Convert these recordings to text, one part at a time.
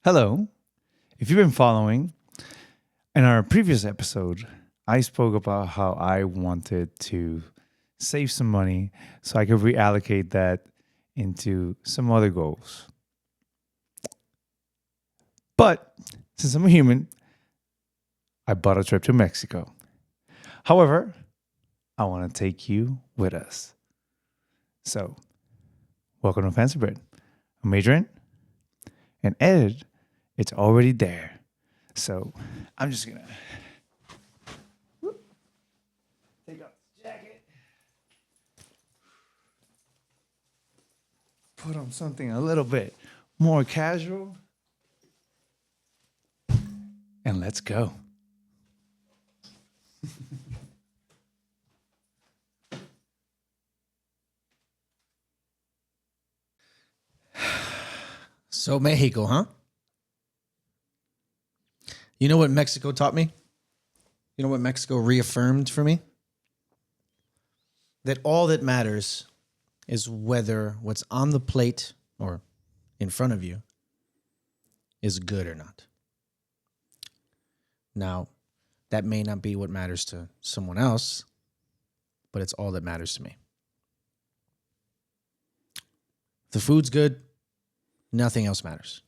Hello. If you've been following, in our previous episode, I spoke about how I wanted to save some money so I could reallocate that into some other goals. But since I'm a human, I bought a trip to Mexico. However, I want to take you with us. So, welcome to FancyBread. I'm Adrian, and Ed, it's already there. So, I'm just gonna take off the jacket, put on something a little bit more casual, and let's go. So Mexico, huh? You know what Mexico taught me? You know what Mexico reaffirmed for me? That all that matters is whether what's on the plate or in front of you is good or not. Now, that may not be what matters to someone else, but it's all that matters to me. If the food's good, nothing else matters.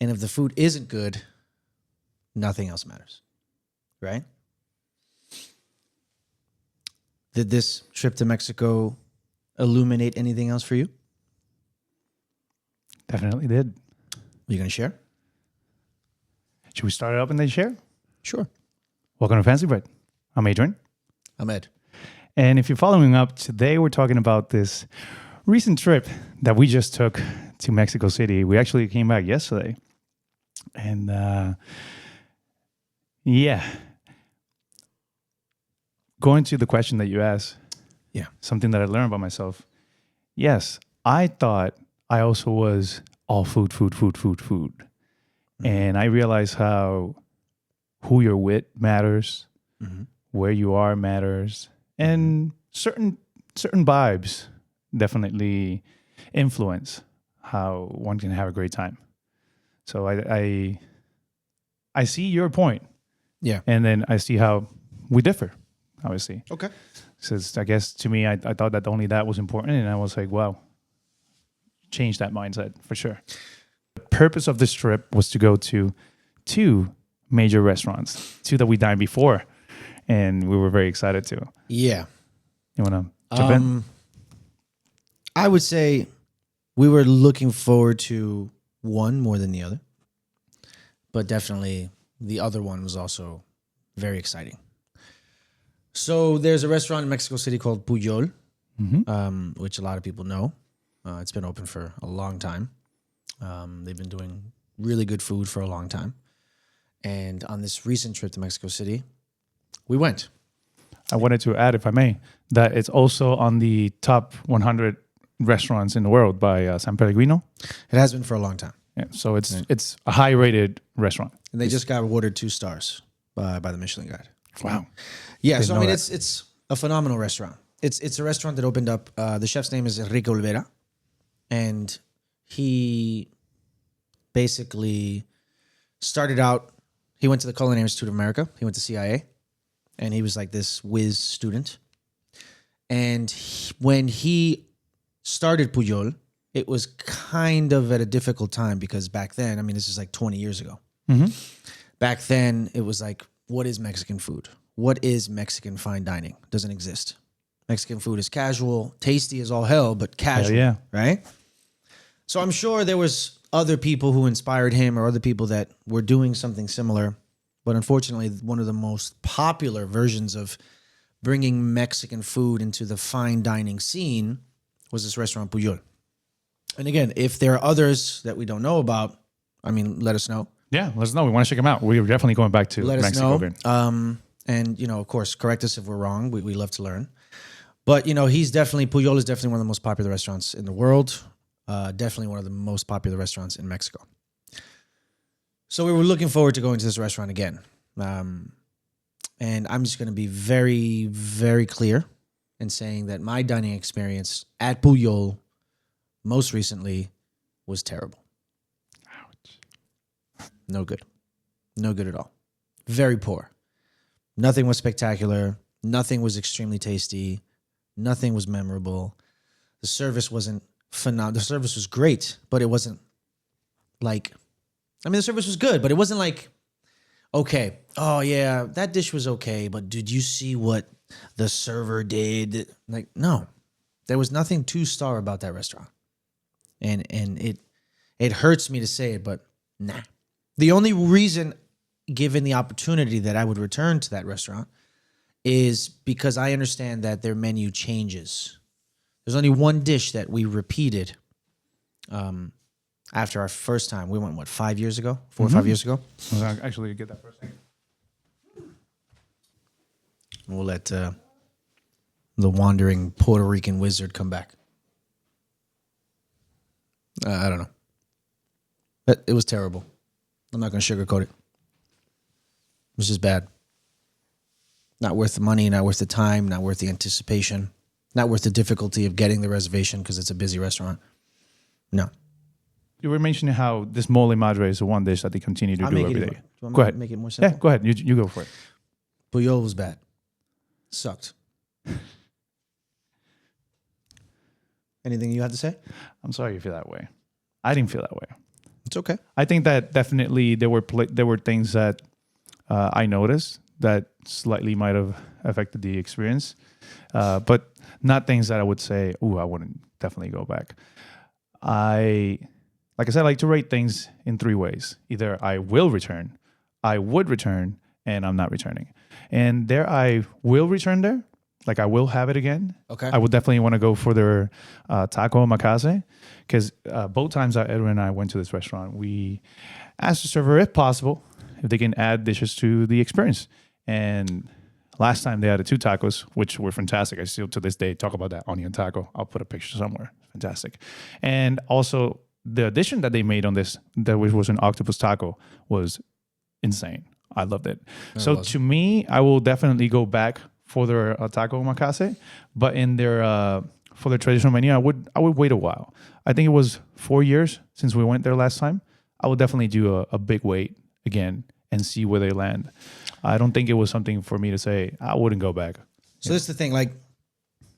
And if the food isn't good, nothing else matters. Right? Did this trip to Mexico illuminate anything else for you? Definitely did. Are you going to share? Should we start it up and then share? Sure. Welcome to FancyBread. I'm Adrian. I'm Ed. And if you're following up, today we're talking about this recent trip that we just took to Mexico City. We actually came back yesterday. And yeah, going to the question that you asked, Yeah. something that I learned about myself. Yes, I thought I also was all food. Mm-hmm. And I realized how who you're with matters, mm-hmm. where you are matters, and certain vibes definitely influence how one can have a great time. So I see your point. Yeah. And then I see how we differ, obviously. Okay. Because I guess to me, I thought that only that was important. And I was like, wow, change that mindset for sure. The purpose of this trip was to go to two major restaurants, two that we dined before. And we were very excited to. Yeah. You want to jump in? I would say we were looking forward to one more than the other. But definitely the other one was also very exciting. So there's a restaurant in Mexico City called Pujol, mm-hmm. Which a lot of people know. It's been open for a long time. They've been doing really good food for a long time. And on this recent trip to Mexico City, we went. I wanted to add, if I may, that it's also on the top 100 restaurants in the world by San Pellegrino. It has been for a long time. Yeah, so it's a high-rated restaurant. And they just got awarded 2 stars by the Michelin Guide. Wow. Yeah, so I mean, it's a phenomenal restaurant. It's a restaurant that opened up. The chef's name is Enrique Olvera, and he basically started out. He went to the Culinary Institute of America. He went to CIA, and he was like this whiz student. And when he started Pujol, it was kind of at a difficult time because back then, I mean, this is like 20 years ago. Mm-hmm. Back then, it was like, what is Mexican food? What is Mexican fine dining? Doesn't exist. Mexican food is casual, tasty as all hell, but casual, yeah. Right? So I'm sure there was other people who inspired him or other people that were doing something similar. But unfortunately, one of the most popular versions of bringing Mexican food into the fine dining scene was this restaurant Pujol. And again, if there are others that we don't know about, I mean, let us know. Yeah, let us know. We want to check them out. We're definitely going back to let Mexico. Us know. And, you know, of course, correct us if we're wrong. We love to learn. But, you know, Pujol is definitely one of the most popular restaurants in the world. Definitely one of the most popular restaurants in Mexico. So we were looking forward to going to this restaurant again. And I'm just going to be very, very clear and saying that my dining experience at Puyol most recently was terrible. Ouch. No good. No good at all. Very poor. Nothing was spectacular. Nothing was extremely tasty. Nothing was memorable. The service wasn't phenomenal. The service was great, but it wasn't like, I mean, the service was good, but it wasn't like, okay, oh yeah, that dish was okay, but did you see what the server did? Like, no, there was nothing 2-star about that restaurant. And it hurts me to say it, but nah. The only reason, given the opportunity, that I would return to that restaurant is because I understand that their menu changes. There's only one dish that we repeated after our first time. We went, 5 years ago? 4 or 5 years ago? I'll actually get that for a second. We'll let the wandering Puerto Rican wizard come back. I don't know. But it was terrible. I'm not going to sugarcoat it. It was just bad. Not worth the money, not worth the time, not worth the anticipation, not worth the difficulty of getting the reservation because it's a busy restaurant. No. You were mentioning how this mole madre is the one dish that they continue to do every day. Go ahead. Make it more simple? Yeah, go ahead. You go for it. Puyol was bad. Sucked. Anything you have to say? I'm sorry you feel that way. I didn't feel that way. It's okay. I think that definitely there were things that I noticed that slightly might have affected the experience, but not things that I would say, "Ooh, I wouldn't definitely go back." Like I said, I like to rate things in 3 ways. Either I will return, I would return, and I'm not returning. And there, I will return there. Like I will have it again. Okay. I would definitely want to go for their taco omakase because both times that Edwin and I went to this restaurant, we asked the server if possible if they can add dishes to the experience. And last time they added 2 tacos, which were fantastic. I still to this day talk about that onion taco. I'll put a picture somewhere. Fantastic. And also the addition that they made on this, that was an octopus taco, was insane. I loved it. So to me, I will definitely go back for their taco omakase, but in their for their traditional menu, I would wait a while. I think it was 4 years since we went there last time. I would definitely do a big wait again and see where they land. I don't think it was something for me to say I wouldn't go back. So that's the thing. Like,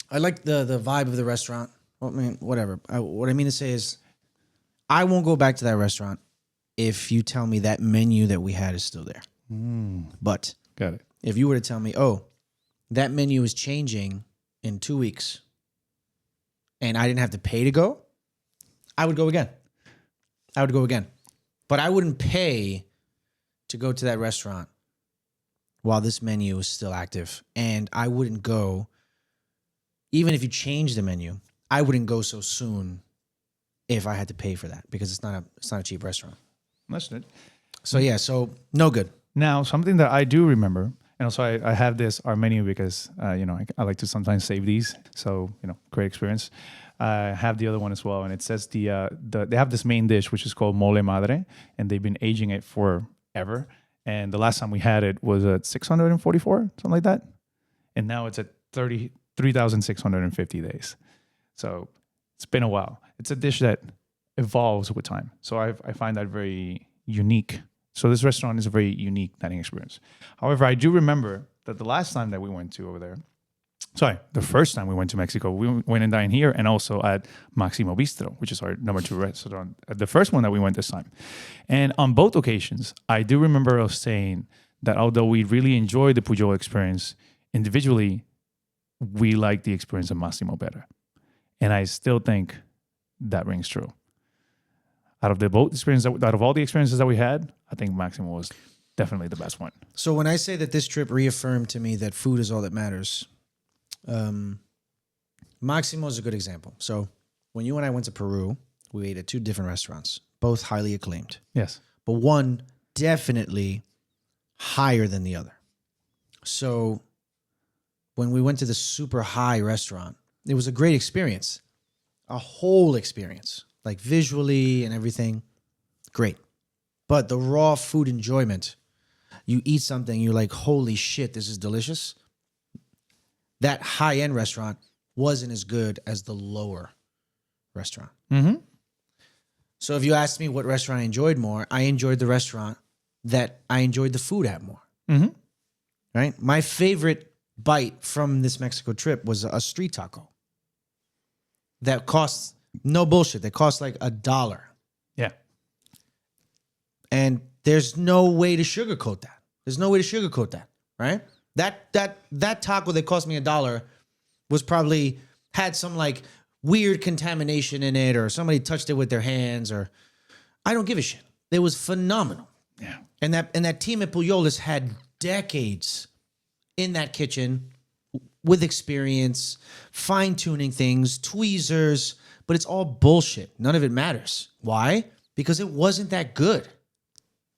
I like the vibe of the restaurant. Well, I mean, whatever. What I mean to say is, I won't go back to that restaurant if you tell me that menu that we had is still there. But Got it. if you were to tell me, oh, that menu is changing in 2 weeks, and I didn't have to pay to go, I would go again. But I wouldn't pay to go to that restaurant while this menu is still active. And I wouldn't go, even if you change the menu, I wouldn't go so soon if I had to pay for that, because it's not a cheap restaurant. That's it. So yeah, so no good. Now, something that I do remember, and also I have our menu because, I like to sometimes save these. So, great experience. I have the other one as well. And it says they have this main dish, which is called mole madre, and they've been aging it forever. And the last time we had it was at 644, something like that. And now it's at 3,650 days. So it's been a while. It's a dish that evolves with time. So I find that very unique. So this restaurant is a very unique dining experience. However, I do remember that the last time that we went to over there, the first time we went to Mexico, we went and dined here and also at Maximo Bistro, which is our number 2 restaurant. The first one that we went this time. And on both occasions, I do remember us saying that although we really enjoyed the Pujol experience, individually, we like the experience of Massimo better. And I still think that rings true. Out of all the experiences that we had, I think Maximo was definitely the best one. So when I say that this trip reaffirmed to me that food is all that matters, Maximo is a good example. So when you and I went to Peru, we ate at 2 different restaurants, both highly acclaimed. Yes. But one definitely higher than the other. So when we went to the super high restaurant, it was a great experience, a whole experience, like visually and everything. Great. But the raw food enjoyment, you eat something, you're like, holy shit, this is delicious. that high-end restaurant wasn't as good as the lower restaurant. Mm-hmm. So if you asked me what restaurant I enjoyed more, I enjoyed the restaurant that I enjoyed the food at more. Mm-hmm. Right? My favorite bite from this Mexico trip was a street taco that costs, no bullshit, that costs like $1. Yeah. And there's no way to sugarcoat that. There's no way to sugarcoat that, right? That taco that cost me $1 was probably had some like weird contamination in it, or somebody touched it with their hands, or I don't give a shit. It was phenomenal. Yeah. And that team at Puyolis had decades in that kitchen with experience, fine-tuning things, tweezers, but it's all bullshit. None of it matters. Why? Because it wasn't that good.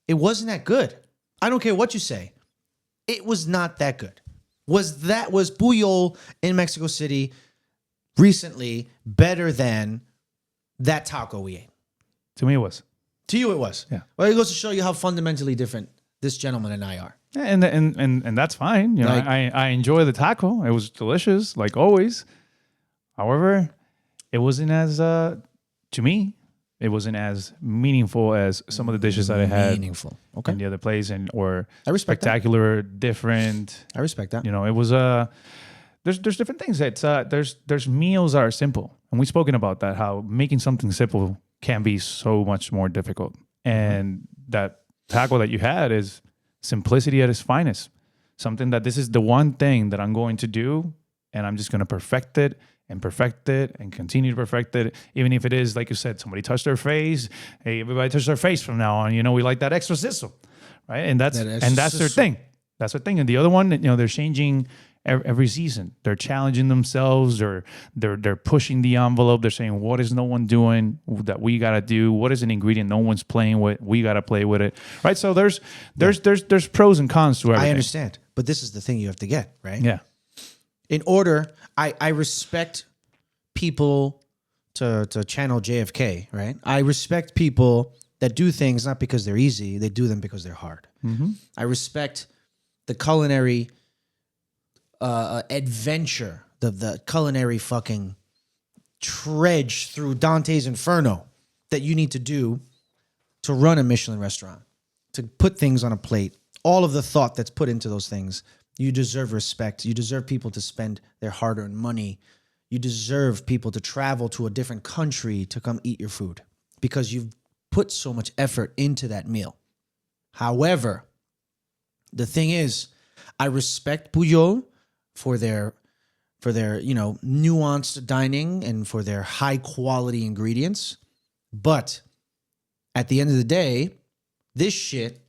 It wasn't that good. I don't care what you say. It was not that good. Was Puyol in Mexico City recently better than that taco we ate? To me, it was. To you, it was. Yeah. Well, it goes to show you how fundamentally different this gentleman and I are. Yeah, and that's fine. You know, Like- I enjoy the taco. It was delicious, like always. However, it wasn't as to me, it wasn't as meaningful as some of the dishes that I had Meaningful. Okay. in the other place, and or I respect that. spectacular, different. I respect that. You know, it was there's different things. It's there's meals that are simple, and we've spoken about that. How making something simple can be so much more difficult, and that taco that you had is simplicity at its finest. Something that this is the one thing that I'm going to do, and I'm just going to perfect it and continue to perfect it. Even if it is, like you said, somebody touched their face. Hey, everybody touch their face from now on. You know, we like that extra sizzle, right? And that's their thing. That's their thing. And the other one, you know, they're changing every season. They're challenging themselves. They're pushing the envelope. They're saying, what is no one doing that we gotta do? What is an ingredient no one's playing with? We gotta play with it, right? So there's pros and cons to everything. I understand, but this is the thing you have to get, right? Yeah. In order, I respect people to channel JFK, right? I respect people that do things not because they're easy, they do them because they're hard. Mm-hmm. I respect the culinary adventure, the culinary fucking trudge through Dante's Inferno that you need to do to run a Michelin restaurant, to put things on a plate, all of the thought that's put into those things. You deserve respect. You deserve people to spend their hard-earned money. You deserve people to travel to a different country to come eat your food because you've put so much effort into that meal. However, the thing is, I respect Pujol for their nuanced dining and for their high-quality ingredients. But at the end of the day, this shit,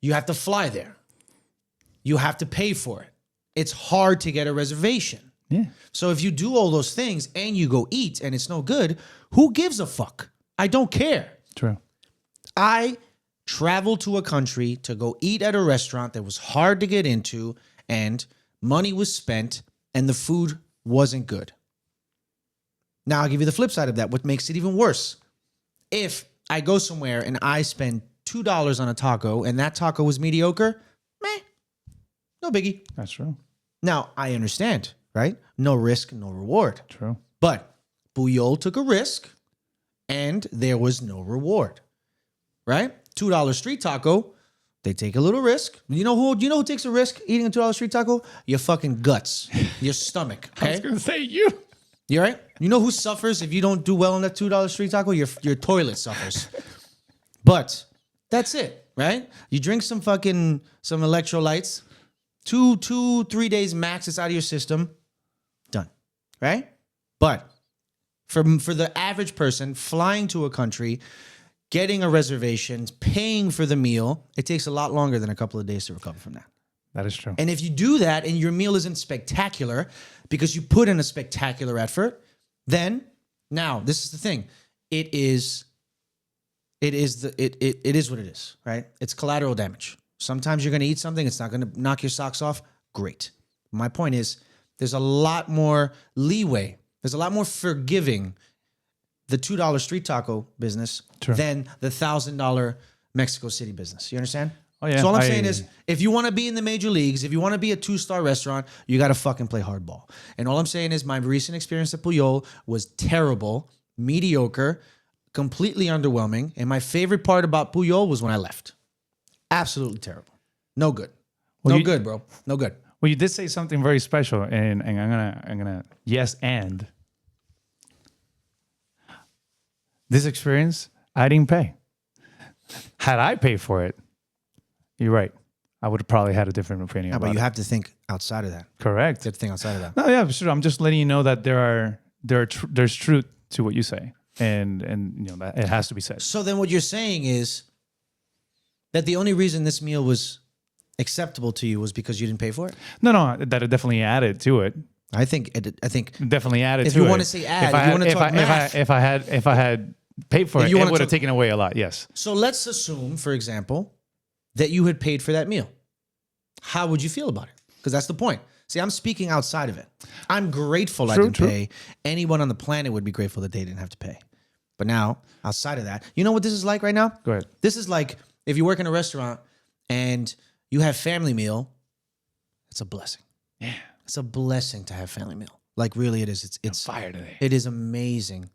you have to fly there. You have to pay for it. It's hard to get a reservation. Yeah. So if you do all those things and you go eat and it's no good, who gives a fuck? I don't care. True. I traveled to a country to go eat at a restaurant that was hard to get into and money was spent and the food wasn't good. Now I'll give you the flip side of that. What makes it even worse? If I go somewhere and I spend $2 on a taco and that taco was mediocre, meh. No biggie. That's true. Now, I understand, right? No risk, no reward. True. But Puyol took a risk and there was no reward, right? $2 street taco, they take a little risk. You know who takes a risk eating a $2 street taco? Your fucking guts, your stomach, I was okay? gonna say you. You right? You know who suffers if you don't do well on that $2 street taco? Your toilet suffers. But that's it, right? You drink some electrolytes. 2-3 days max, it's out of your system. Done. Right? But for the average person flying to a country, getting a reservation, paying for the meal, it takes a lot longer than a couple of days to recover from that. That is true. And if you do that and your meal isn't spectacular because you put in a spectacular effort, then now this is the thing. It is what it is, right? It's collateral damage. Sometimes you're going to eat something, it's not going to knock your socks off. Great. My point is, there's a lot more leeway. There's a lot more forgiving the $2 street taco business True. than the $1,000 Mexico City business. You understand? Oh, yeah. So all I'm saying is, if you want to be in the major leagues, if you want to be a 2-star restaurant, you got to fucking play hardball. And all I'm saying is, my recent experience at Puyol was terrible, mediocre, completely underwhelming. And my favorite part about Puyol was when I left. Absolutely terrible. No good. No good, bro. No good. Well, you did say something very special, and I'm gonna yes and this experience I didn't pay. Had I paid for it, you're right. I would have probably had a different opinion. Yeah, about but you it. have to think outside of that. Correct. You have to think outside of that. No, yeah, sure. I'm just letting you know that there's truth to what you say, and you know that it has to be said. So then, what you're saying is that the only reason this meal was acceptable to you was because you didn't pay for it? No, that it definitely added to it. I think Definitely added if to it. you want to say add, if you want to talk math. If I had paid for it, it would have taken away a lot. Yes. So let's assume, for example, that you had paid for that meal. How would you feel about it? Because that's the point. See, I'm speaking outside of it. I'm grateful I didn't pay. Anyone on the planet would be grateful that they didn't have to pay. But now, outside of that, you know what this is like right now? Go ahead. This is like if you work in a restaurant and you have family meal, it's a blessing. Yeah. It's a blessing to have family meal. Like really it is. It's fire today. It is amazing.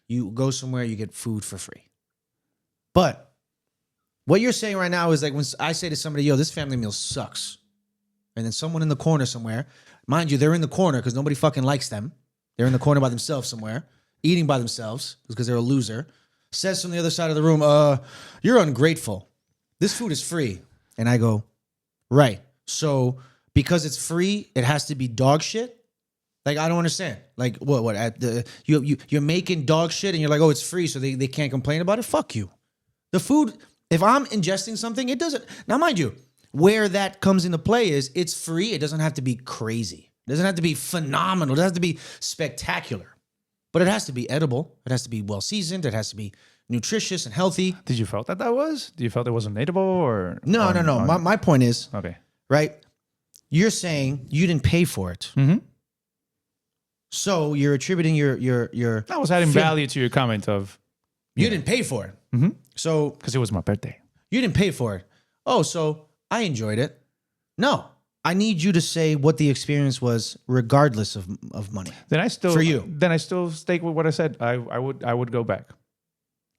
You go somewhere, you get food for free. But what you're saying right now is like when I say to somebody, yo, this family meal sucks. And then someone in the corner somewhere, mind you, they're in the corner because nobody fucking likes them. They're in the corner by themselves somewhere, eating by themselves because they're a loser, says from the other side of the room, you're ungrateful. This food is free. And I go, right. So because it's free, it has to be dog shit? Like, I don't understand. Like, what? At the you're making dog shit and you're like, oh, it's free, so they can't complain about it? Fuck you. The food, if I'm ingesting something, it doesn't. Now, mind you, where that comes into play is it's free. It doesn't have to be crazy. It doesn't have to be phenomenal. It doesn't have to be spectacular. But it has to be edible. It has to be well-seasoned. It has to be nutritious and healthy. Did you felt that was? Do you felt it wasn't eatable or? No. My point is, okay, right? You're saying you didn't pay for it. Mm-hmm. So you're attributing your I was adding value to your comment of you didn't pay for it. Mm-hmm. So because it was my birthday. You didn't pay for it. Oh, so I enjoyed it. No. I need you to say what the experience was regardless of money. Then I still for you. Then I still stake with what I said. I would go back.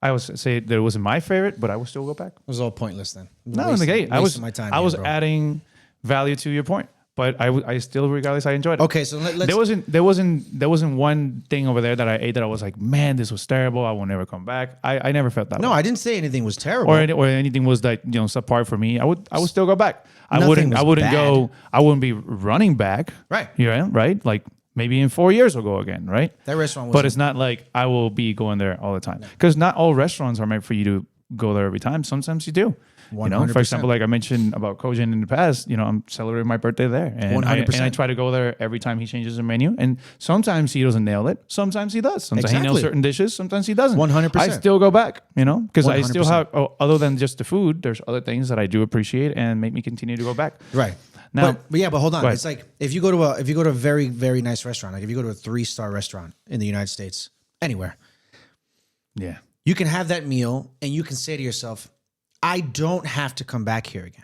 I would say that it wasn't my favorite, but I would still go back. It was all pointless then. No, in the gate. I was adding value to your point. But I still, regardless, I enjoyed it. Okay, so let's. There wasn't one thing over there that I ate that I was like, man, this was terrible. I will never come back. I never felt that. No, way. I didn't say anything was terrible or anything was like subpar for me. I would still go back. I wouldn't be running back. Right. Yeah. Right. Like maybe in 4 years I'll go again. Right. That restaurant was. But it's not like I will be going there all the time because not all restaurants are meant for you to go there every time. Sometimes you do. 100%. For example, like I mentioned about Kojin in the past, I'm celebrating my birthday there. And 100%. I try to go there every time he changes the menu. And sometimes he doesn't nail it. Sometimes he does. Sometimes he nails certain dishes. Sometimes he doesn't. 100%. I still go back, because I still have, other than just the food, there's other things that I do appreciate and make me continue to go back. Right. Now, but hold on. It's like if you go to a very, very nice restaurant, like if you go to a 3-star restaurant in the United States, anywhere. Yeah. You can have that meal and you can say to yourself, I don't have to come back here again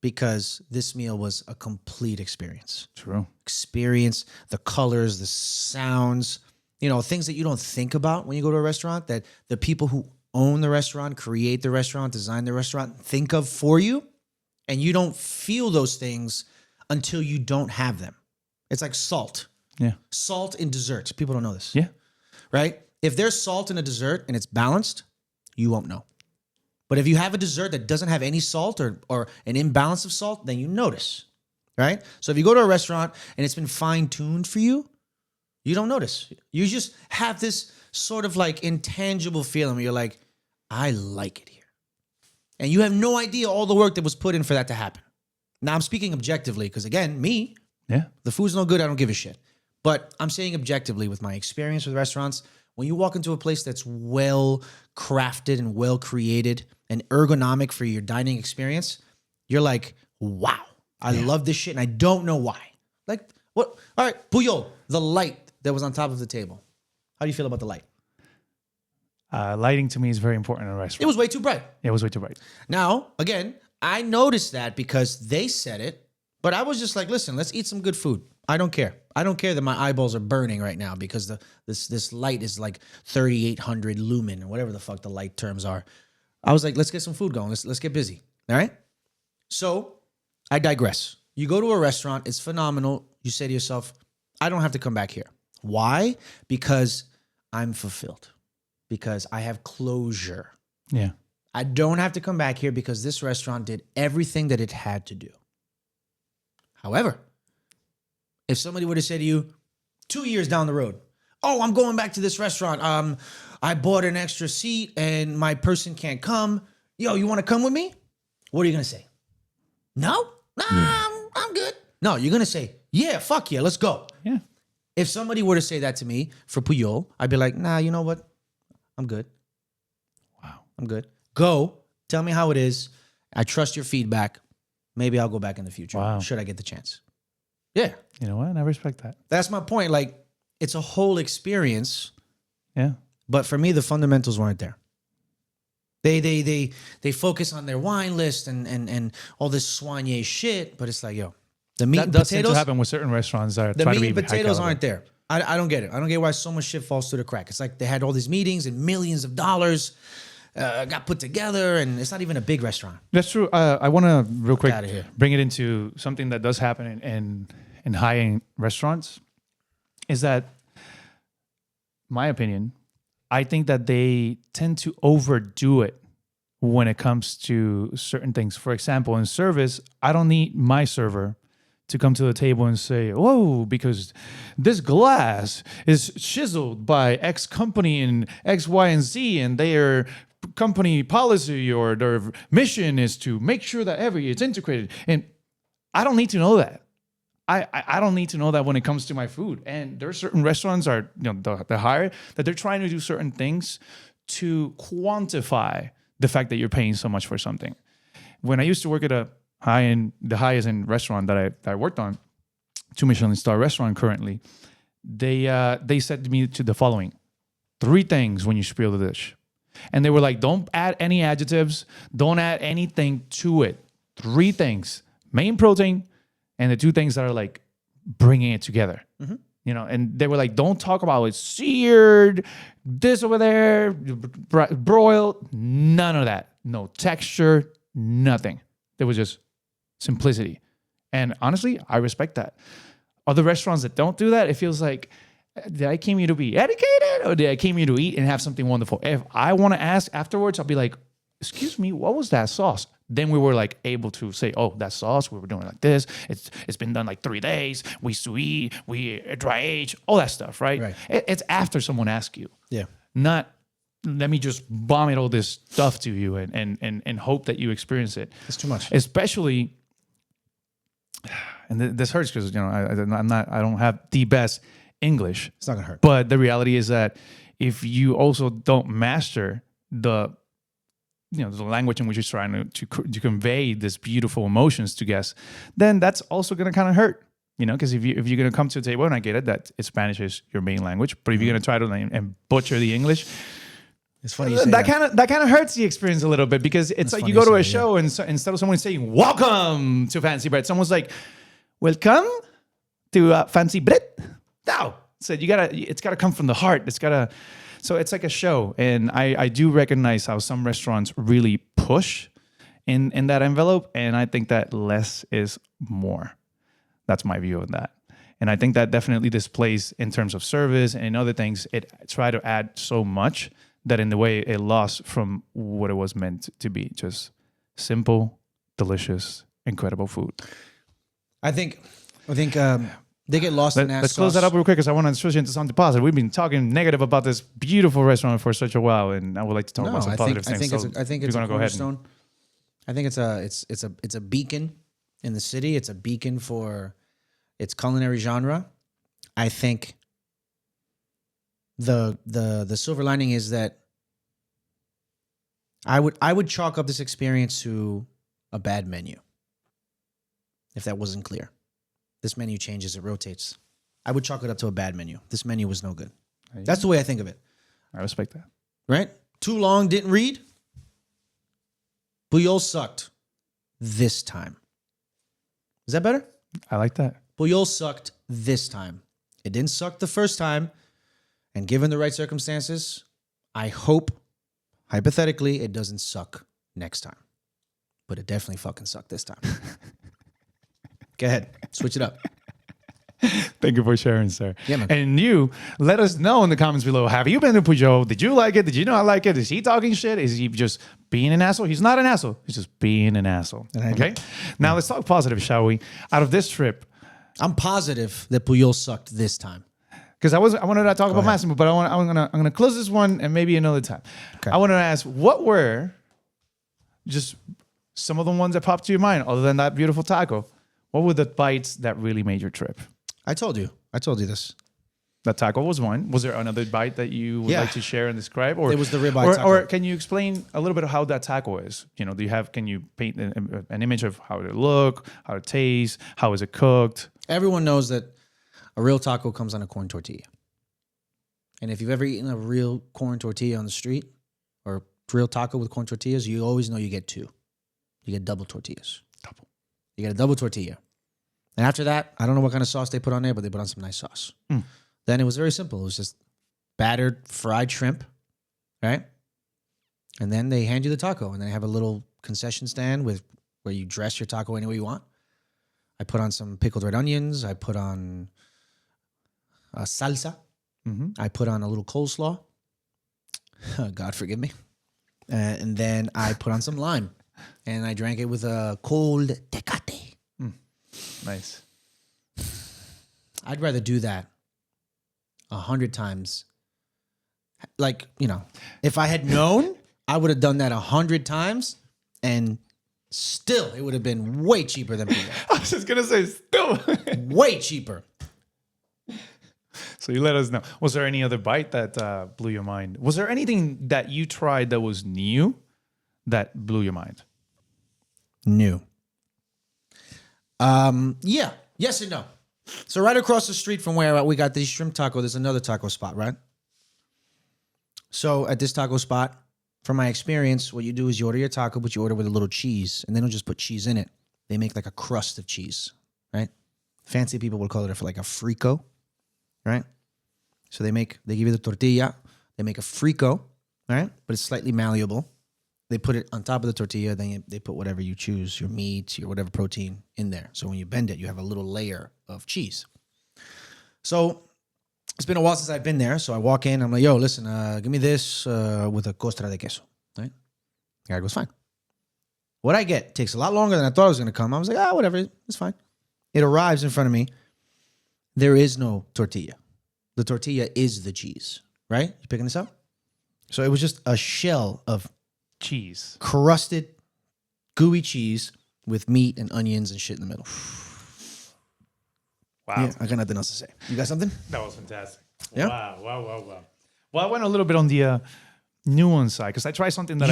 because this meal was a complete experience. True. Experience, the colors, the sounds, things that you don't think about when you go to a restaurant that the people who own the restaurant, create the restaurant, design the restaurant, think of for you. And you don't feel those things until you don't have them. It's like salt. Yeah. Salt in desserts. People don't know this. Yeah. Right? If there's salt in a dessert and it's balanced, you won't know. But if you have a dessert that doesn't have any salt or an imbalance of salt, then you notice, right? So if you go to a restaurant and it's been fine-tuned for you, you don't notice. You just have this sort of like intangible feeling where you're like, I like it here. And you have no idea all the work that was put in for that to happen. Now I'm speaking objectively because again, me, the food's no good, I don't give a shit. But I'm saying objectively with my experience with restaurants, when you walk into a place that's well crafted and well created and ergonomic for your dining experience, you're like, wow, I love this shit and I don't know why. Like, what? All right, Puyol, the light that was on top of the table. How do you feel about the light? Lighting to me is very important in a restaurant. It was way too bright. Yeah, it was way too bright. Now, again, I noticed that because they said it, but I was just like, listen, let's eat some good food. I don't care. I don't care that my eyeballs are burning right now because this light is like 3,800 lumen or whatever the fuck the light terms are. I was like, let's get some food going. Let's get busy. All right. So I digress. You go to a restaurant, it's phenomenal. You say to yourself, I don't have to come back here. Why? Because I'm fulfilled. Because I have closure. Yeah. I don't have to come back here because this restaurant did everything that it had to do. However, if somebody were to say to you 2 years down the road, oh, I'm going back to this restaurant. I bought an extra seat and my person can't come. Yo, you want to come with me? What are you going to say? No? Nah, I'm good. No, you're going to say, yeah, fuck yeah, let's go. Yeah. If somebody were to say that to me for Puyol, I'd be like, nah, you know what? I'm good. Wow. I'm good. Go. Tell me how it is. I trust your feedback. Maybe I'll go back in the future. Wow. Should I get the chance? Yeah. You know what? I respect that. That's my point. Like, it's a whole experience. Yeah. But for me, the fundamentals weren't there. They focus on their wine list and all this soigné shit, but it's like, yo, the meat That and does tend to potatoes, happen with certain restaurants that the try to meat be and high potatoes caliber. aren't there. I don't get it. I don't get why so much shit falls through the crack. It's like they had all these meetings and millions of dollars got put together, and it's not even a big restaurant. That's true. I want to real quick outta here. bring it into something that does happen in high-end restaurants. Is that, my opinion, I think that they tend to overdo it when it comes to certain things. For example, in service, I don't need my server to come to the table and say, whoa, because this glass is chiseled by X company and X, Y, and Z, and their company policy or their mission is to make sure that it's integrated. And I don't need to know that. I don't need to know that when it comes to my food. And there are certain restaurants are, the higher, that they're trying to do certain things to quantify the fact that you're paying so much for something. When I used to work at the highest end restaurant that I worked on, 2 Michelin star restaurant currently, they said to me the following: 3 things when you spiel the dish. And they were like, don't add any adjectives, don't add anything to it. 3 things: main protein, and the 2 things that are like bringing it together. Mm-hmm. And they were like, don't talk about it seared, this over there, broiled, none of that. No texture, nothing. There was just simplicity. And honestly, I respect that. Other restaurants that don't do that, it feels like, did I came here to be educated or did I came here to eat and have something wonderful? If I want to ask afterwards, I'll be like, excuse me, what was that sauce? Then we were like able to say, oh, that sauce, we were doing it like this. It's been done like 3 days. We sous vide, we dry age, all that stuff, right? It's after someone asks you. Yeah. Not let me just vomit all this stuff to you and hope that you experience it. It's too much. Especially, and this hurts because I don't have the best English. It's not gonna hurt. But the reality is that if you also don't master the language in which you're trying to convey this beautiful emotions to guests, then that's also going to kind of hurt, because if you're going to come to the table, and I get it that Spanish is your main language, but if you're going to try to and butcher the English, it's funny you say that kind of hurts the experience a little bit, because it's like you go to a show and so, instead of someone saying welcome to FancyBread, someone's like, welcome to FancyBread. No, so it's gotta come from the heart. So it's like a show. And I do recognize how some restaurants really push in that envelope. And I think that less is more. That's my view of that. And I think that definitely displays in terms of service and other things, it try to add so much that in the way it lost from what it was meant to be. Just simple, delicious, incredible food. I think they get lost in that Let's close that up real quick because I want to switch into something positive. We've been talking negative about this beautiful restaurant for such a while, and I would like to talk about some positive things. I think it's a cornerstone. I think it's a beacon in the city. It's a beacon for its culinary genre. I think the silver lining is that I would chalk up this experience to a bad menu. If that wasn't clear. This menu changes, it rotates. I would chalk it up to a bad menu. This menu was no good. That's the way I think of it. I respect that. Right? Too long, didn't read. Puyol sucked. this time. Is that better? I like that. Puyol sucked this time. It didn't suck the first time. And given the right circumstances, I hope, hypothetically, it doesn't suck next time. But it definitely fucking sucked this time. Go ahead. Switch it up. Thank you for sharing, sir. Yeah, man. And you, let us know in the comments below. Have you been to Pujol? Did you like it? Did you not like it? Is he talking shit? Is he just being an asshole? He's not an asshole. He's just being an asshole. Okay? Now let's talk positive, shall we? Out of this trip, I'm positive that Puyol sucked this time. because I wanted to talk about Massimo, but I'm gonna close this one and maybe another time. Okay. I wanted to ask, what were just some of the ones that popped to your mind, other than that beautiful taco? What were the bites that really made your trip? I told you this. That taco was one. Was there another bite that you would like to share and describe? Or it was the ribeye taco. Or can you explain a little bit of how that taco is? You know, can you paint an image of how it look, how it tastes, how is it cooked? Everyone knows that a real taco comes on a corn tortilla. And if you've ever eaten a real corn tortilla on the street or real taco with corn tortillas, you always know you get two. You get double tortillas. You get a double tortilla. And after that, I don't know what kind of sauce they put on there, but they put on some nice sauce. Then it was very simple. It was just battered fried shrimp, right? And then they hand you the taco, and they have a little concession stand where you dress your taco any way you want. I put on some pickled red onions. I put on salsa. I put on a little coleslaw. God forgive me. And then I put on some lime. And I drank it with a cold Tecate. Nice. I'd rather do that 100 times. Like, you know, if I had known, I would have done that 100 times, and still it would have been way cheaper than Puyol. I was just gonna say still. Way cheaper. So you let us know. Was there any other bite that blew your mind? Was there anything that you tried that was new that blew your mind? New. Yeah. Yes and no. So right across the street from where we got this shrimp taco, there's another taco spot, right? So at this taco spot, from my experience, what you do is you order your taco, but you order with a little cheese, and they don't just put cheese in it. They make like a crust of cheese, right? Fancy people will call it like a frico, right? So they give you the tortilla, they make a frico, right? But it's slightly malleable. They put it on top of the tortilla, then they put whatever you choose, your meat, your whatever protein in there. So when you bend it, you have a little layer of cheese. So it's been a while since I've been there. So I walk in, I'm like, yo, listen, give me this with a costra de queso, right? The guy goes, fine. What I get takes a lot longer than I thought it was going to come. I was like, whatever, it's fine. It arrives in front of me. There is no tortilla. The tortilla is the cheese, right? You picking this up? So it was just a shell of Cheese. crusted, gooey cheese with meat and onions and shit in the middle. Wow. Yeah, I got nothing else to say. You got something? That was fantastic. Yeah? Wow. Well, I went a little bit on the nuance side because I tried something that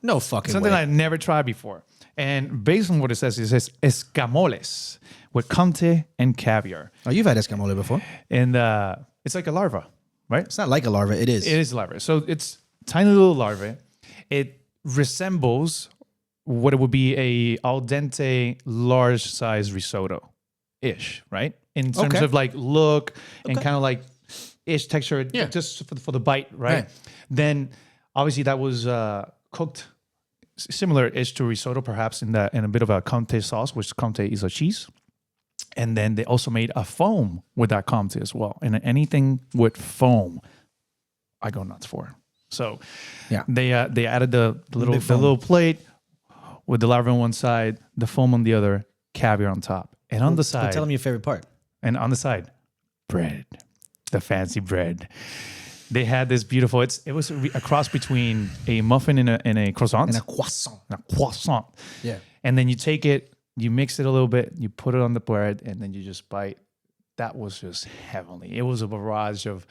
No fucking something way. I never tried before. And based on what it says escamoles with comté and caviar. Oh, you've had escamole before. And it's like a larva, right? It's not like a larva. It is. It is a larva. So it's tiny little larvae. It resembles what it would be a al dente large size risotto-ish, right? In terms of like look and kind of like ish texture, just for the bite, right? Then obviously that was cooked similar-ish to risotto, perhaps in a bit of a comté sauce, which comté is a cheese. And then they also made a foam with that comté as well. And anything with foam, I go nuts for. So they added the little plate with the larva on one side, the foam on the other, caviar on top, and on the side. Tell them your favorite part. And on the side, bread, the fancy bread. They had this beautiful. It was a cross between a muffin and a croissant. And a croissant. Yeah. And then you take it, you mix it a little bit, you put it on the bread, and then you just bite. That was just heavenly. It was a barrage of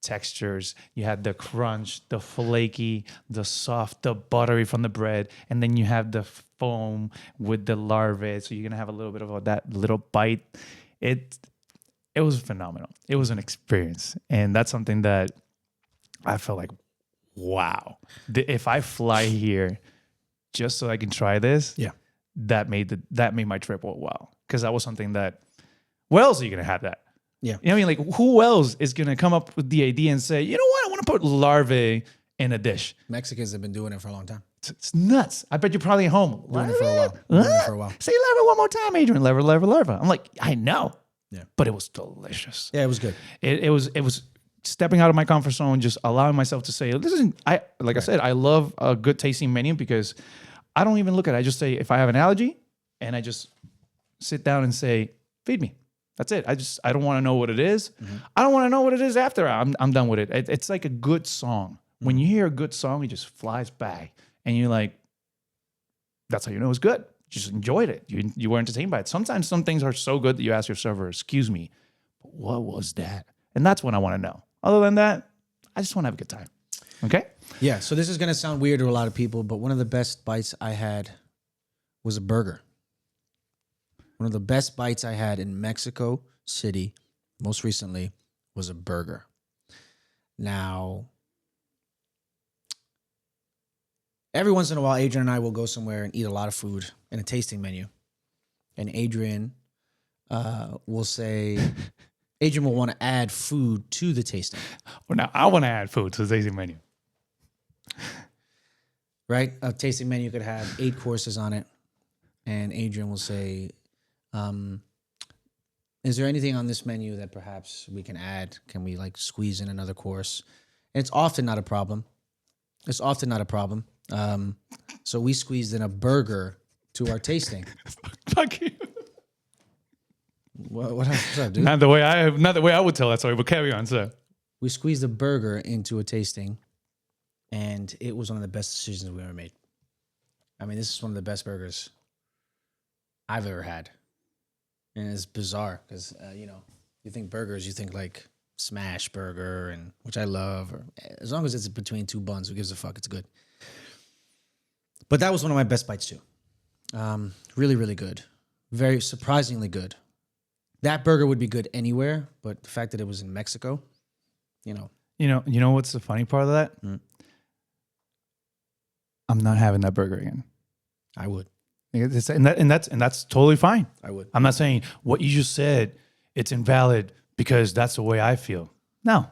textures. You had the crunch, the flaky, the soft, the buttery from the bread, and then you have the foam with the larvae. So you're gonna have a little bit of that little bite. It was phenomenal. It was an experience, and that's something that I felt like, wow. If I fly here just so I can try this, that made my trip worthwhile, because that was something that, where else are you gonna have that? Yeah. You know what I mean? Like, who else is gonna come up with the idea and say, you know what, I want to put larvae in a dish? Mexicans have been doing it for a long time. It's nuts. I bet you're probably at home Doing it for a while. Doing it for a while. Say larva one more time, Adrian. Larva. I'm like, I know. Yeah. But it was delicious. Yeah, it was good. It was stepping out of my comfort zone, just allowing myself to say, listen, I said, I love a good tasting menu, because I don't even look at it. I just say, if I have an allergy, and I just sit down and say, feed me. That's it. I don't want to know what it is. Mm-hmm. I don't want to know what it is after I'm done with it. It's like a good song. Mm-hmm. When you hear a good song, it just flies by, and you're like, that's how you know it's good. Just enjoyed it. You were entertained by it. Sometimes some things are so good that you ask your server, excuse me, but what was that? And that's what I want to know. Other than that, I just want to have a good time. Okay? Yeah, so this is going to sound weird to a lot of people, but one of the best bites I had was a burger. One of the best bites I had in Mexico City, most recently, was a burger. Now, every once in a while, Adrian and I will go somewhere and eat a lot of food in a tasting menu. And Adrian will say, Adrian will want to add food to the tasting. Well, now I want to add food to the tasting menu. Right? A tasting menu could have 8 courses on it. And Adrian will say, is there anything on this menu that perhaps we can add? Can we like squeeze in another course? And it's often not a problem. So we squeezed in a burger to our tasting. Fuck you. What's up, dude? Not the way I would tell that story, but carry on, sir. We squeezed a burger into a tasting, and it was one of the best decisions we ever made. I mean, this is one of the best burgers I've ever had. And it's bizarre because, you think burgers, you think like smash burger, and which I love. Or as long as it's between 2 buns, who gives a fuck? It's good. But that was one of my best bites too. Really, really good. Very surprisingly good. That burger would be good anywhere, but the fact that it was in Mexico, You know what's the funny part of that? Mm. I'm not having that burger again. I would. And that's totally fine. I would. I'm not saying what you just said, it's invalid because that's the way I feel. No.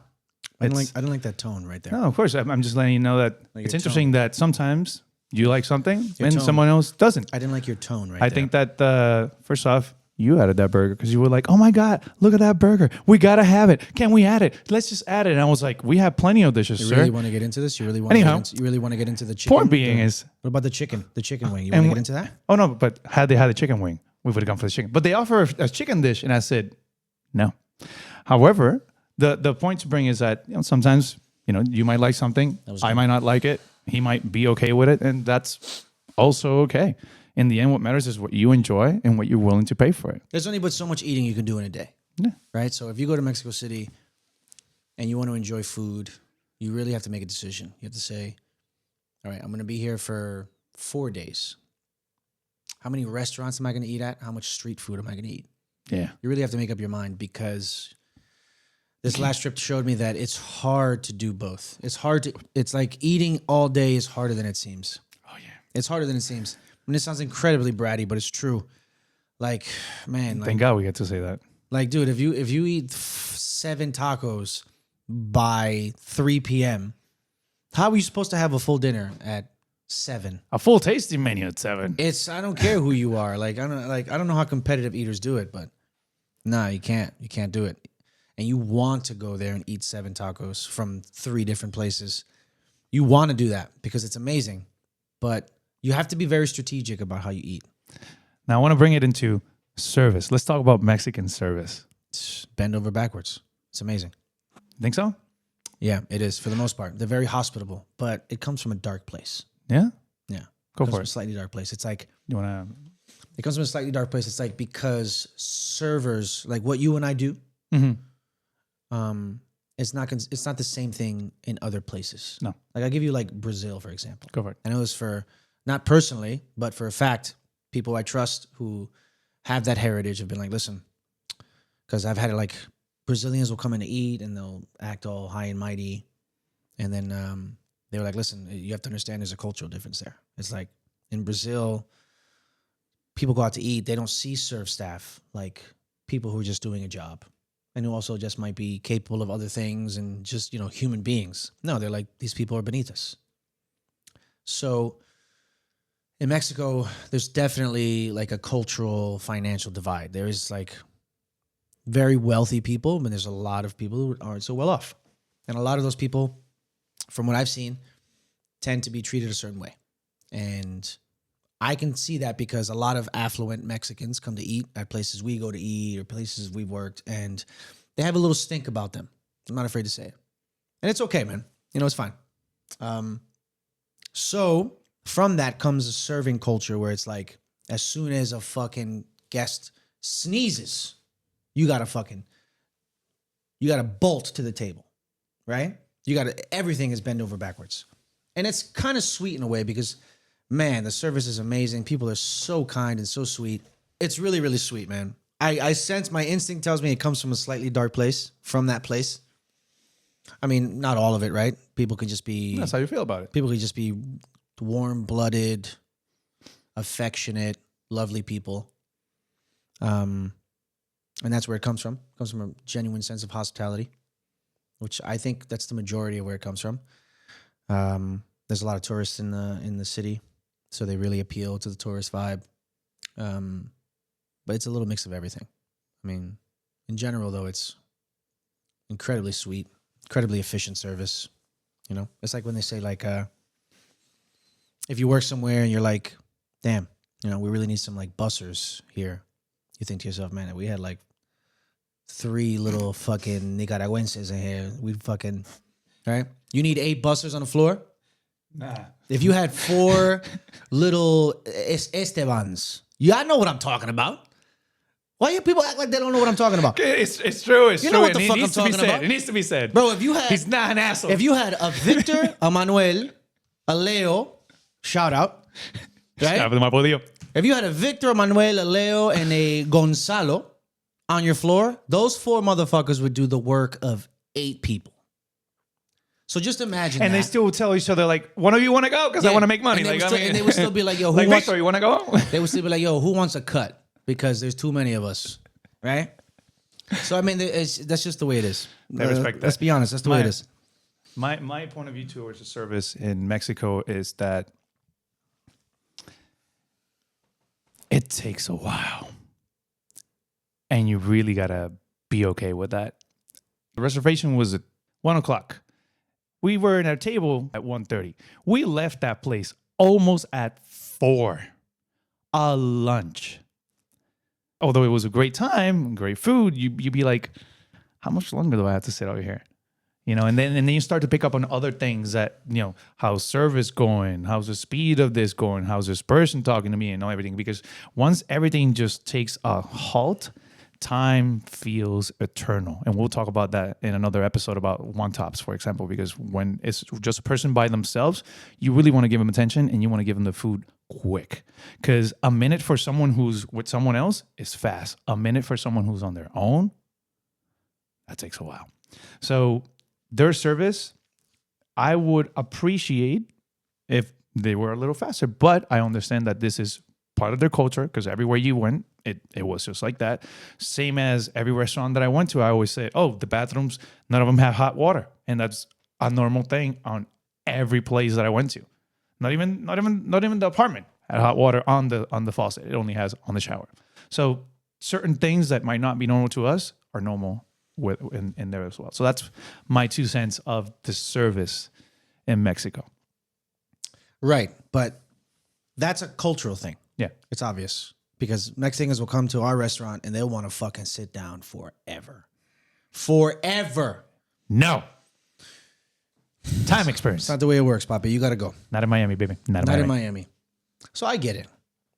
I don't like that tone right there. No, of course. I'm just letting you know that Like it's your interesting that sometimes you like something and tone. someone else doesn't. I didn't like your tone right I there. think that, first off, you added that burger because you were like, oh my God, look at that burger. We got to have it. Can we add it? Let's just add it. And I was like, we have plenty of dishes, You sir. really want to get into this? You really want to get into the chicken? Point being is, What about the chicken? The chicken wing. You want to get into that? oh no, but had they had a chicken wing, we would have gone for the chicken. But they offer a chicken dish, and I said, no. However, the point to bring is that sometimes you might like something, I might not like it, he might be okay with it, and that's also okay. In the end, what matters is what you enjoy and what you're willing to pay for it. There's only but so much eating you can do in a day. Yeah. Right? So if you go to Mexico City and you want to enjoy food, you really have to make a decision. You have to say, all right, I'm going to be here for 4 days. How many restaurants am I going to eat at? How much street food am I going to eat? Yeah. You really have to make up your mind, because this last trip showed me that it's hard to do both. It's like eating all day is harder than it seems. Oh, yeah. It's harder than it seems. I mean, this sounds incredibly bratty, but it's true. Like, man. Thank God we get to say that. Like, dude, if you eat 7 tacos by 3 p.m., how are you supposed to have a full dinner at 7? A full tasting menu at 7. I don't care who you are. I don't know how competitive eaters do it, but no, you can't. You can't do it. And you want to go there and eat 7 tacos from 3 different places. You want to do that because it's amazing, but you have to be very strategic about how you eat. Now, I want to bring it into service. Let's talk about Mexican service. Bend over backwards. It's amazing. Think so? Yeah, it is for the most part. They're very hospitable, but it comes from a dark place. Yeah? Yeah. Go It comes for from a it. slightly dark place. It's like, You want it comes from a slightly dark place. It's like because servers, like what you and I do, to... it's not the same thing in other places. No. Like I'll give you like Brazil, for example. Go for it. I know this for, not personally, but for a fact, people I trust who have that heritage have been like, listen, because I've had it like Brazilians will come in to eat and they'll act all high and mighty. And then they were like, listen, you have to understand there's a cultural difference there. It's like in Brazil, people go out to eat, they don't see serve staff like people who are just doing a job and who also just might be capable of other things and just, human beings. No, they're like, these people are beneath us. So in Mexico, there's definitely like a cultural financial divide. There is like very wealthy people, but there's a lot of people who aren't so well off. And a lot of those people, from what I've seen, tend to be treated a certain way. And I can see that because a lot of affluent Mexicans come to eat at places we go to eat or places we've worked, and they have a little stink about them. I'm not afraid to say it. And it's okay, man. It's fine. So from that comes a serving culture where it's like, as soon as a fucking guest sneezes, you gotta bolt to the table, right? Everything is bent over backwards. And it's kind of sweet in a way because, man, the service is amazing. People are so kind and so sweet. It's really, really sweet, man. I sense, my instinct tells me it comes from a slightly dark place, from that place. I mean, not all of it, right? People could just be... That's how you feel about it. People could just be warm-blooded, affectionate, lovely people. And that's where it comes from. It comes from a genuine sense of hospitality, which I think that's the majority of where it comes from. There's a lot of tourists in the city, so they really appeal to the tourist vibe. But it's a little mix of everything. I mean, in general, though, it's incredibly sweet, incredibly efficient service. It's like when they say, like, if you work somewhere and you're like, damn, we really need some like bussers here. You think to yourself, man, we had like 3 little fucking Nicaraguenses in here. We'd fucking, right? You need 8 bussers on the floor? Nah. If you had 4 little Estebans, I know what I'm talking about. Why do people act like they don't know what I'm talking about? It's true. It's You true. know what the It fuck needs I'm to be talking said. about? It needs to be said. Bro, if you had... He's not an asshole. If you had a Victor, a Manuel, a Leo, shout out, right? If you had a Victor, a Manuel, a Leo, and a Gonzalo on your floor, those 4 motherfuckers would do the work of 8 people. So just imagine and that. they still tell each other, like, one of you want to go? Because I want to make money. And they would still be like, yo, who like, wants... Victor, you want to go? They would still be like, yo, who wants a cut? Because there's too many of us, right? So, I mean, that's just the way it is. I respect that. Let's be honest. That's the way it is. My point of view towards the service in Mexico is that it takes a while. And you really got to be okay with that. The reservation was at 1 o'clock. We were at our table at 1:30. We left that place almost at 4. A lunch. Although it was a great time, great food, you'd be like, how much longer do I have to sit out here? And then you start to pick up on other things that, how's service going? How's the speed of this going? How's this person talking to me and everything? Because once everything just takes a halt, time feels eternal. And we'll talk about that in another episode about one-tops, for example, because when it's just a person by themselves, you really want to give them attention and you want to give them the food quick. Because a minute for someone who's with someone else is fast. A minute for someone who's on their own, that takes a while. So their service, I would appreciate if they were a little faster, but I understand that this is part of their culture because everywhere you went, it was just like that. Same as every restaurant that I went to, I always say, oh, the bathrooms, none of them have hot water. And that's a normal thing on every place that I went to. Not even the apartment had hot water on the faucet. It only has on the shower. So certain things that might not be normal to us are normal in there as well. So that's my 2 cents of the service in Mexico. Right. But that's a cultural thing. Yeah. It's obvious. Because Mexicans will come to our restaurant and they'll want to fucking sit down forever. Forever. No. Time experience. It's not the way it works, Papi. You got to go. Not in Miami, baby. Not in Miami. So I get it.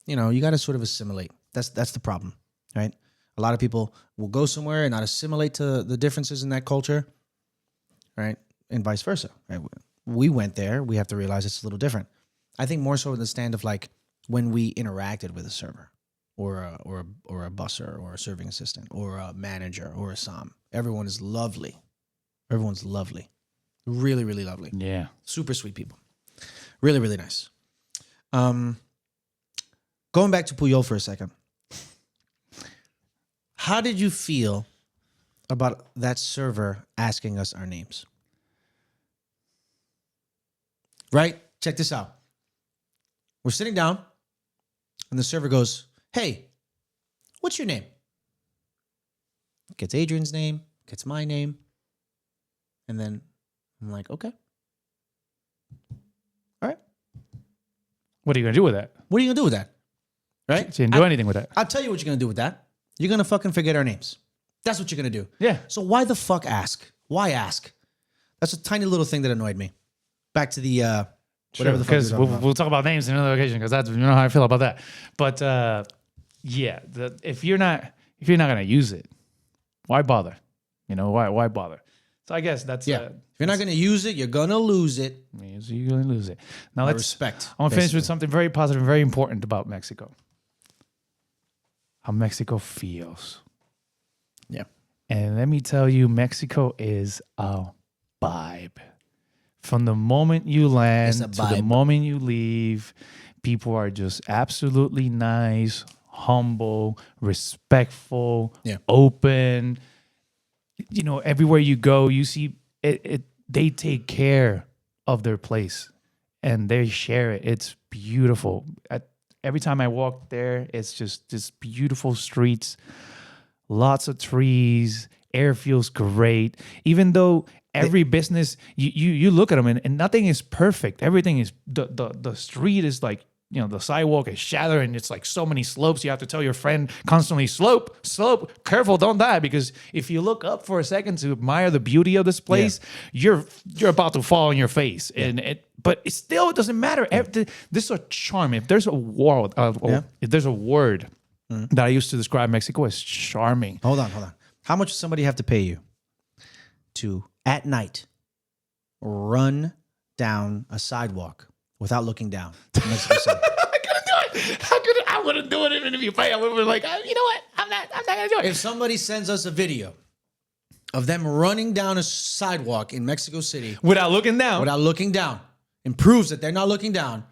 You got to sort of assimilate. That's the problem, right? A lot of people will go somewhere and not assimilate to the differences in that culture, right? And vice versa. Right? We went there. We have to realize it's a little different. I think more so in the stand of like when we interacted with a server or a busser or a serving assistant or a manager or a som. Everyone is lovely. Everyone's lovely. Really, really lovely. Yeah. Super sweet people. Really, really nice. going back to Puyol for a second. How did you feel about that server asking us our names? Right? Check this out. We're sitting down, and the server goes, "Hey, what's your name?" Gets Adrian's name, gets my name, and then I'm like, "Okay. All right. What are you gonna do with that? What are you gonna do with that?" Right? You didn't do anything with that. I'll tell you what you're gonna do with that. You're gonna fucking forget our names. That's what you're gonna do. Yeah. So why the fuck ask? Why ask? That's a tiny little thing that annoyed me. Back to the whatever the fuck. Because we'll talk about names in another occasion. Because that's how I feel about that. But if you're not gonna use it, why bother? Why bother? So I guess that's If you're not gonna use it, you're gonna lose it. You're gonna lose it. Now Respect. I want to finish with something very positive and very important about Mexico. How Mexico feels. Yeah. And let me tell you, Mexico is a vibe. From the moment you land to the moment you leave, people are just absolutely nice, humble, respectful, open. Everywhere you go, you see it. They take care of their place and they share it. It's beautiful. Every time I walk there, it's just this beautiful streets, lots of trees, air feels great. Even though every business, you look at them and nothing is perfect. Everything is, the street is like, the sidewalk is shattered and it's like so many slopes. You have to tell your friend constantly, slope, careful, don't die. Because if you look up for a second to admire the beauty of this place, you're about to fall on your face. Yeah. But it still doesn't matter. This is a charm. If there's a word, if there's a word that I used to describe Mexico, it's charming. Hold on. How much does somebody have to pay you to, at night, run down a sidewalk without looking down? I couldn't do it. I wouldn't do it even if you pay. I would be like, you know what? I'm not gonna do it. If somebody sends us a video of them running down a sidewalk in Mexico City without looking down, and proves that they're not looking down,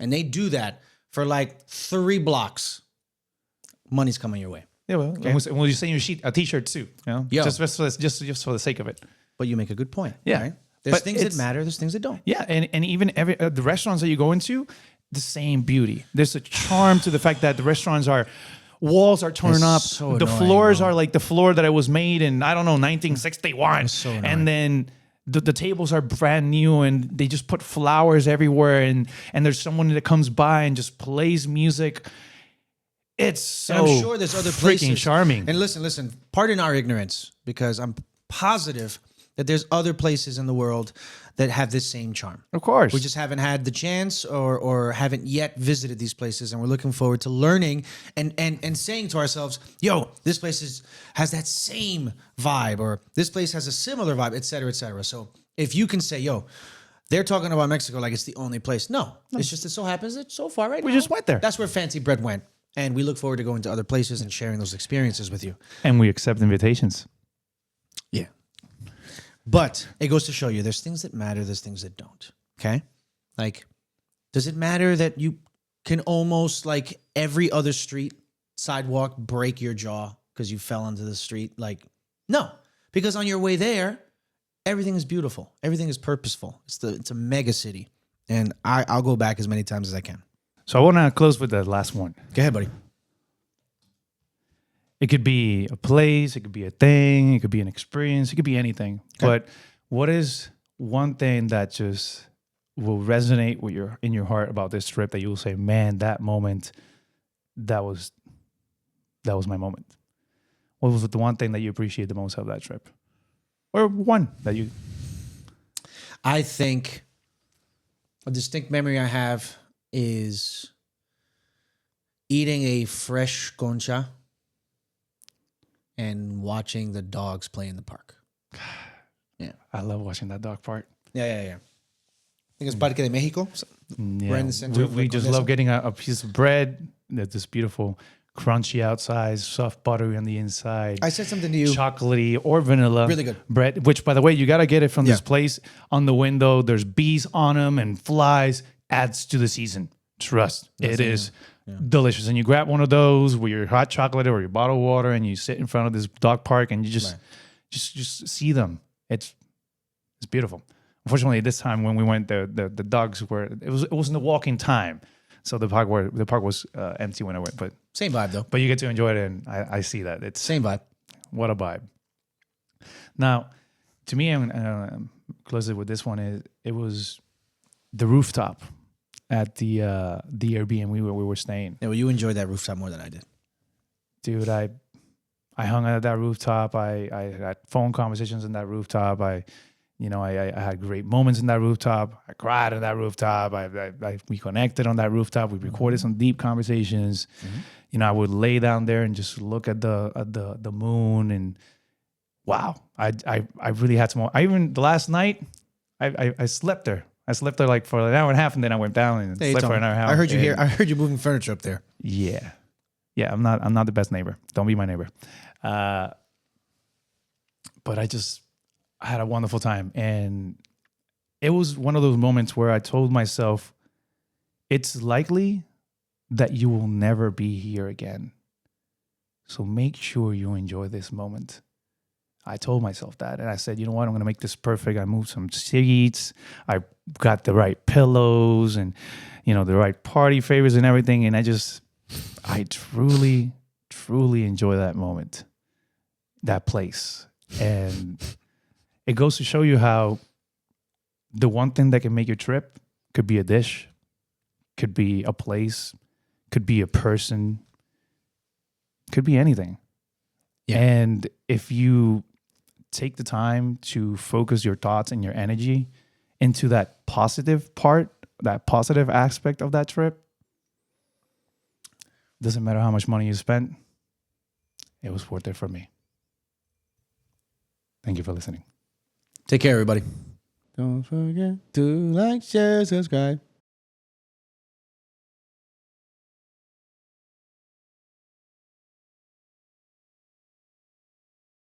and they do that for like 3 blocks, money's coming your way. Yeah, well, okay. And we'll just send you a t-shirt too. Just for the sake of it. But you make a good point. Yeah. Right? There's things that matter. There's things that don't. Yeah, and even the restaurants that you go into, the same beauty. There's a charm to the fact that the restaurants walls are torn up. So the floors are like the floor that it was made in, 1961. So annoying. And then the tables are brand new and they just put flowers everywhere and there's someone that comes by and just plays music. It's so and I'm sure there's other places. Freaking charming. And listen, pardon our ignorance, because I'm positive that there's other places in the world that have this same charm. Of course. We just haven't had the chance or haven't yet visited these places, and we're looking forward to learning and saying to ourselves, yo, this place has that same vibe, or this place has a similar vibe, et cetera, et cetera. So if you can say, yo, they're talking about Mexico like it's the only place. No. It's just it so happens that so far right now, we just went there. That's where FancyBread went. And we look forward to going to other places and sharing those experiences with you. And we accept invitations. Yeah. But it goes to show you there's things that matter, there's things that don't. Okay? Like, does it matter that you can almost, like every other street sidewalk, break your jaw because you fell onto the street? Like, no. Because on your way there, everything is beautiful. Everything is purposeful. It's a mega city. And I'll go back as many times as I can. So I want to close with the last one. Go ahead, buddy. It could be a place, it could be a thing, it could be an experience, it could be anything. Okay. But what is one thing that just will resonate with in your heart about this trip that you will say, man, that moment, that was my moment? What was the one thing that you appreciate the most of that trip? Or one that you... I think a distinct memory I have is eating a fresh concha and watching the dogs play in the park. Yeah. I love watching that dog part. Yeah. I think it's Parque de Mexico. Yeah. Right in the center. We just love getting a piece of bread that's this beautiful, crunchy outside, soft buttery on the inside. I said something to you. Chocolatey or vanilla. Really good. Bread, which, by the way, you got to get it from this place. On the window, there's bees on them and flies. Adds to the season. Trust. It is delicious. And you grab one of those with your hot chocolate or your bottled water, and you sit in front of this dog park, and you just see them. It's beautiful. Unfortunately, this time when we went, the dogs were it wasn't the walking time, so the park was empty when I went. But same vibe though. But you get to enjoy it, and I see that it's same vibe. What a vibe. Now, to me, I'm closing with this one. It was the rooftop at the Airbnb we were staying. Yeah, well, you enjoyed that rooftop more than I did, dude. I hung out at that rooftop. I had phone conversations on that rooftop. I had great moments in that rooftop. I cried on that rooftop. We connected on that rooftop. We recorded some deep conversations. I would lay down there and just look at the moon, and wow, I really had some. The last night, I slept there. I slept there like for an hour and a half, and then I went down and slept for an hour and a half. I heard you moving furniture up there. Yeah. I'm not the best neighbor. Don't be my neighbor. But I had a wonderful time, and it was one of those moments where I told myself, it's likely that you will never be here again. So make sure you enjoy this moment. I told myself that, and I said, you know what? I'm going to make this perfect. I moved some seats. I got the right pillows and, the right party favors and everything. And I truly, truly enjoy that moment, that place. And it goes to show you how the one thing that can make your trip could be a dish, could be a place, could be a person, could be anything. Yeah. And if you take the time to focus your thoughts and your energy into that positive part, that positive aspect of that trip, doesn't matter how much money you spent, it was worth it for me. Thank you for listening. Take care, everybody. Don't forget to like, share, subscribe.